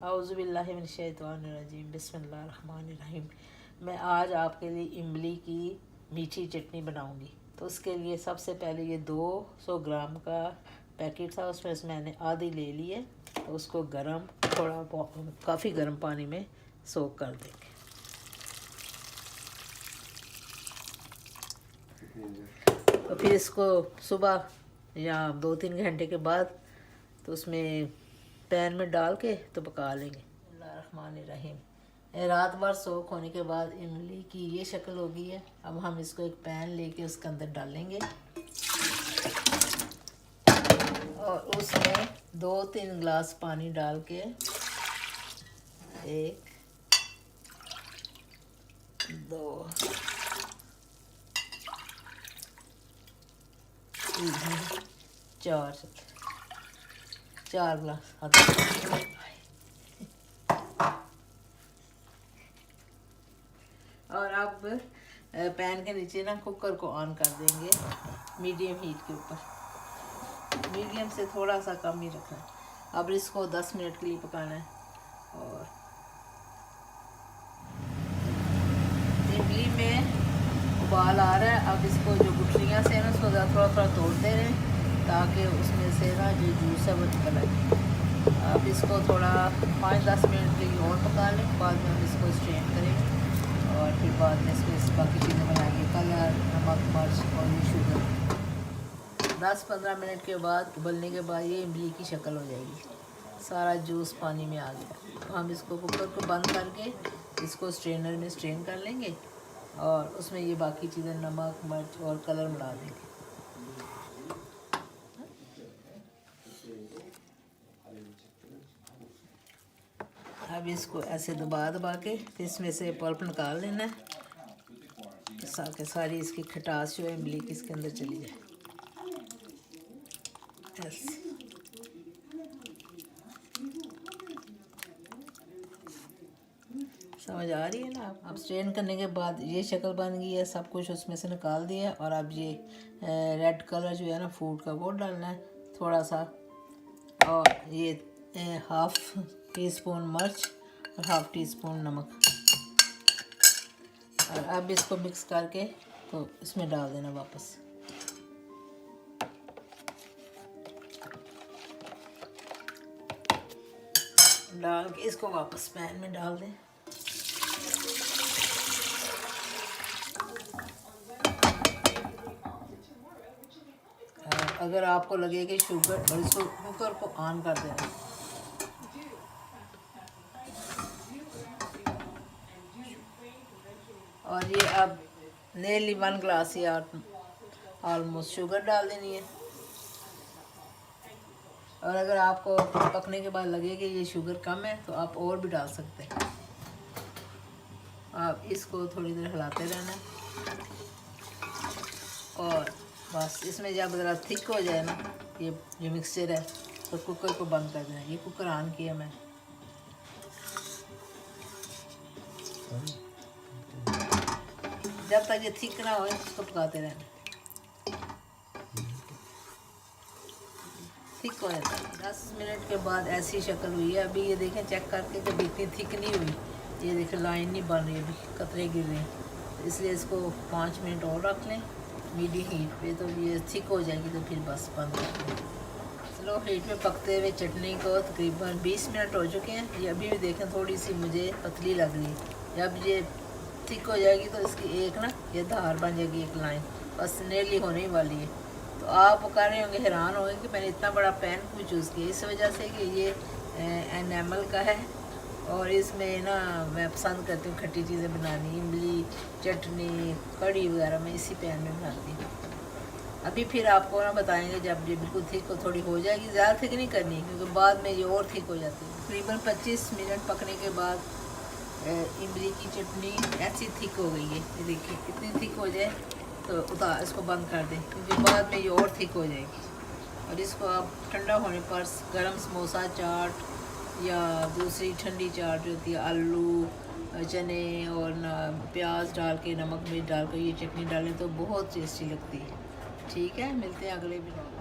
औज़ुबिल्लाहिमिनश्शैतानिर्रजीम बिस्मिल्लाहिर्रहमानिर्रहीम। मैं आज आपके लिए इमली की मीठी चटनी बनाऊंगी। तो उसके लिए सबसे पहले ये 200 ग्राम का पैकेट था, उसमें से मैंने आधी ले ली है। तो उसको काफ़ी गर्म पानी में सोक कर देंगे। तो फिर इसको सुबह या 2-3 घंटे के बाद तो उसमें पैन में डाल के तो पका लेंगे। बिस्मिल्लाहिर्रहमानिर्रहीम। रात भर सोख होने के बाद इमली की ये शक्ल हो गई है। अब हम इसको एक पैन लेके उसके अंदर डालेंगे और उसमें 2-3 गिलास पानी डाल के 1 2 3 4 गिलास और अब पैन के नीचे ना कुकर को ऑन कर देंगे मीडियम हीट के ऊपर। मीडियम से थोड़ा सा कम ही रखना है। अब इसको 10 मिनट के लिए पकाना है। और इमली में उबाल आ रहा है। अब इसको जो गुठलियाँ से ना उसको थोड़ा थोड़ा तोड़ते रहें ताकि उसमें से ना जो जूस है वो निकल आए। अब इसको थोड़ा 5-10 मिनट के लिए और पका लें। बाद में हम इसको स्ट्रेन करेंगे और फिर बाद में इसमें बाकी चीज़ें बनाएंगे, कलर, नमक, मिर्च और ये शुगर। 10-15 मिनट के बाद उबलने के बाद ये इमली की शक्ल हो जाएगी। सारा जूस पानी में आ गया। तो हम इसको कुकर को बंद करके इसको स्ट्रेनर में स्ट्रेन कर लेंगे और उसमें ये बाकी चीज़ें नमक, मिर्च और कलर मिला देंगे। अब इसको ऐसे दबा के फिर इसमें से पल्प निकाल लेना है ताकि सारी इसकी खटास जो है इमली की इसके अंदर चली जाए। ऐसे समझ आ रही है ना। अब स्ट्रेन करने के बाद ये शक्ल बन गई है। सब कुछ उसमें से निकाल दिया और अब ये रेड कलर जो है ना फूड का वो डालना है थोड़ा सा। और ये 1/2 टीस्पून मिर्च और 1/2 टीस्पून नमक। और अब इसको मिक्स करके तो इसमें डाल देना वापस। डाल के इसको वापस पैन में डाल दें। अगर आपको लगे कि शुगर और इसको कुकर को ऑन कर देना। और ये अब नेली 1 गिलास या ऑलमोस्ट शुगर डाल देनी है। और अगर आपको पकने के बाद लगे कि ये शुगर कम है तो आप और भी डाल सकते हैं। आप इसको थोड़ी देर हिलाते रहना और बस इसमें जब ज़रा थिक हो जाए ना ये जो मिक्सचर है तो कुकर को बंद कर देना। ये कुकर ऑन किया मैं। जब तक ये थिक ना हो इसको पकाते रहना। थिक हो जाता है। 10 मिनट के बाद ऐसी शक्ल हुई है। अभी ये देखें चेक करके कभी इतनी थिक नहीं हुई। ये देखें लाइन नहीं बन रही, अभी कतरे गिर रहे हैं। इसलिए इसको 5 मिनट और रख लें मीडियम हीट पे। तो ये थिक हो जाएगी तो फिर बस बंद कर दें। स्लो हीट में पकते हुए चटनी को तकरीबन 20 मिनट हो चुके हैं। ये अभी भी देखें थोड़ी सी मुझे पतली लग रही है। जब ये थिक हो जाएगी तो इसकी एक ना ये धार बन जाएगी, एक लाइन बस नेली होने वाली है। तो आप कह रहे होंगे, हैरान होंगे कि मैंने इतना बड़ा पैन क्यों चूज़ किया। इस वजह से कि ये एनामल का है और इसमें ना मैं पसंद करती हूँ खट्टी चीज़ें बनानी। इमली चटनी, कढ़ी वगैरह मैं इसी पैन में बनाती हूँ। अभी फिर आपको ना बताएंगे जब ये बिल्कुल थिक थोड़ी हो जाएगी। ज़्यादा थिक नहीं करनी क्योंकि बाद में ये और थिक हो जाती है। तकरीबन 25 मिनट पकने के बाद इमली की चटनी ऐसी थिक हो गई है। ये देखिए इतनी थिक हो जाए तो उतार इसको बंद कर दें क्योंकि बाद में ये और थिक हो जाएगी। और इसको आप ठंडा होने पर गरम समोसा चाट या दूसरी ठंडी चाट जो होती है आलू चने और प्याज डाल के नमक मिर्च डाल कर ये चटनी डालें तो बहुत टेस्टी लगती है। ठीक है, मिलते हैं अगले वीडियो में।